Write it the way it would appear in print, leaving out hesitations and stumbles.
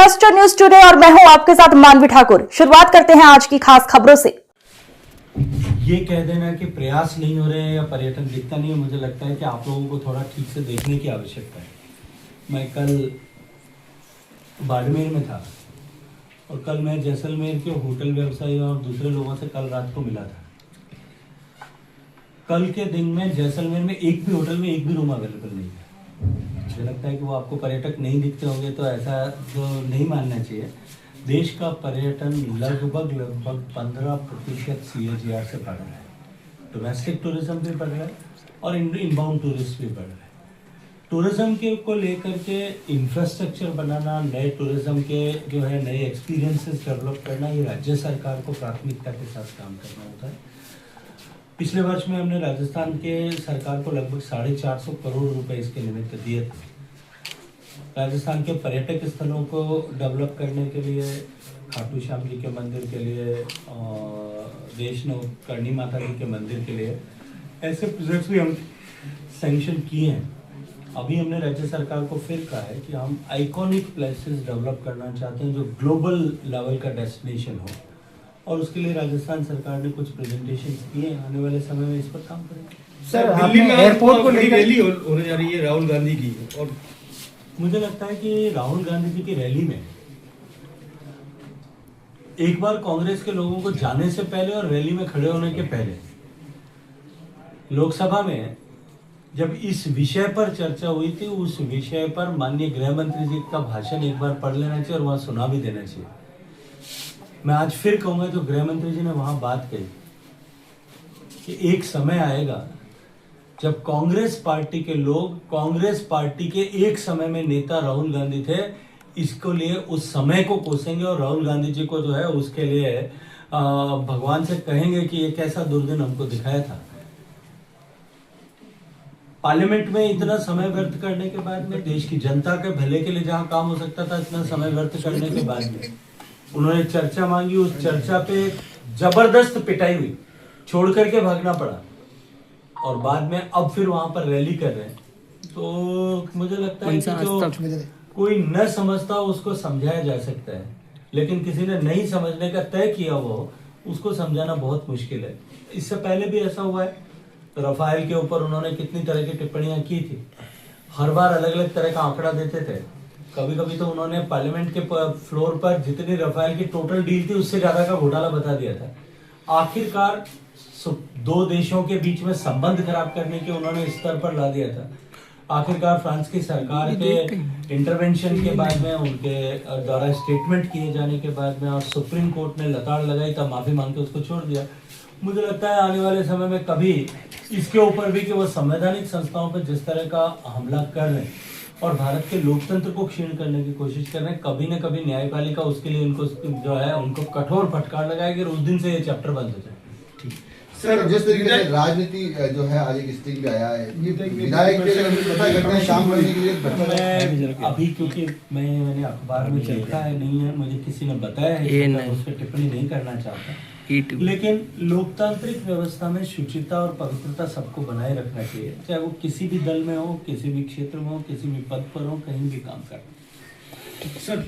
Cluster news today और मैं हूं आपके साथ मानवी ठाकुर। शुरुआत करते हैं आज की खास खबरों से। ये कह देना कि प्रयास नहीं हो रहे हैं या पर्यटन दिखता नहीं है, मुझे लगता है कि आप लोगों को थोड़ा ठीक से देखने की आवश्यकता है। मैं कल बाड़मेर में था और कल मैं जैसलमेर के होटल व्यवसायियों और दूसरे लोगों से कल रात को मिला था। कल के दिन में जैसलमेर में एक भी होटल में एक भी रूम अवेलेबल नहीं है। मुझे लगता है कि वो आपको पर्यटक नहीं दिखते होंगे तो ऐसा तो नहीं मानना चाहिए। देश का पर्यटन लगभग 15% CAGR से बढ़ रहा है। डोमेस्टिक टूरिज्म भी बढ़ रहा है और इनबाउंड टूरिस्ट भी बढ़ रहा है। टूरिज्म के को लेकर के इंफ्रास्ट्रक्चर बनाना, नए टूरिज्म के जो है नए एक्सपीरियंसेस डेवलप करना, ये राज्य सरकार को प्राथमिकता के साथ काम करना होता है। पिछले वर्ष में हमने राजस्थान के सरकार को लगभग 450 करोड़ रुपए इसके निमित्त दिए थे। राजस्थान के पर्यटक स्थलों को डेवलप करने के लिए, खाटू श्याम जी के मंदिर के लिए और वैष्णो करणी माता जी के मंदिर के लिए ऐसे प्रोजेक्ट्स भी हम सैंक्शन किए हैं। अभी हमने राज्य सरकार को फिर कहा है कि हम आइकॉनिक प्लेसेस डेवलप करना चाहते हैं जो ग्लोबल लेवल का डेस्टिनेशन हो, और उसके लिए राजस्थान सरकार ने कुछ प्रेजेंटेशन किए। आने वाले समय में इस पर काम करेंगे। सर, दिल्ली में एयरपोर्ट को लेकर रैली होने जा रही है राहुल गांधी की, और मुझे लगता है कि राहुल गांधी जी की रैली में एक बार कांग्रेस के लोगों को जाने से पहले और रैली में खड़े होने के पहले लोकसभा में जब इस विषय पर चर्चा हुई थी, उस विषय पर माननीय गृह मंत्री जी का भाषण एक बार पढ़ लेना चाहिए और वहां सुना भी देना चाहिए। मैं आज फिर कहूंगा, जो गृह मंत्री जी ने वहां बात कही कि एक समय आएगा जब कांग्रेस पार्टी के लोग, कांग्रेस पार्टी के एक समय में नेता राहुल गांधी थे, इसको लिए उस समय को कोसेंगे और राहुल गांधी जी को जो है उसके लिए भगवान से कहेंगे कि ये कैसा दुर्दिन हमको दिखाया था। पार्लियामेंट में इतना समय व्यर्थ करने के बाद में, देश की जनता के भले के लिए जहां काम हो सकता था इतना समय व्यर्थ करने के बाद में उन्होंने चर्चा मांगी। उस चर्चा पे जबरदस्त पिटाई हुई, छोड़ करके भागना पड़ा और बाद में अब फिर वहां पर रैली कर रहे हैं। तो मुझे लगता है कि जो कोई न समझता हो उसको समझाया जा सकता है, लेकिन किसी ने नहीं समझने का तय किया हो उसको समझाना बहुत मुश्किल है। इससे पहले भी ऐसा हुआ है। तो रफाल के ऊपर उन्होंने कितनी तरह की टिप्पणियां की थी, हर बार अलग अलग तरह का आंकड़ा देते थे। कभी कभी तो उन्होंने पार्लियामेंट के फ्लोर पर जितनी रफाल की टोटल डील थी उससे ज्यादा का घोटाला बता दिया था। आखिरकार दो देशों के बीच में संबंध खराब करने के उन्होंने स्तर पर ला दिया था। आखिरकार फ्रांस की सरकार के इंटरवेंशन के बाद में, उनके द्वारा स्टेटमेंट किए जाने के बाद में और सुप्रीम कोर्ट ने लताड़ लगाई, तब माफी मांग के उसको छोड़ दिया। मुझे लगता है आने वाले समय में कभी इसके ऊपर भी कि वो संवैधानिक संस्थाओं पर जिस तरह का हमला कर रहे हैं और भारत के लोकतंत्र को क्षीण करने की कोशिश कर रहे हैं, कभी न कभी न्यायपालिका उसके लिए उनको जो है उनको कठोर फटकार लगाएगी और उस दिन से ये चैप्टर बंद हो जाए। ठीक सर, जिस तरीके से राजनीति जो है आज एक स्थिति पे आया है, ये विधायक के पता करते हैं शाम करने के लिए मैं अभी क्योंकि मैंने अखबार में देखा है नहीं है, मुझे किसी ने बताया है, उस पर टिप्पणी नहीं करना चाहता। लेकिन लोकतांत्रिक व्यवस्था में शुचिता और पवित्रता सबको बनाए रखना चाहिए, चाहे वो किसी भी दल में हो, किसी भी क्षेत्र में हो, किसी भी पद पर हो, कहीं भी काम कर। सर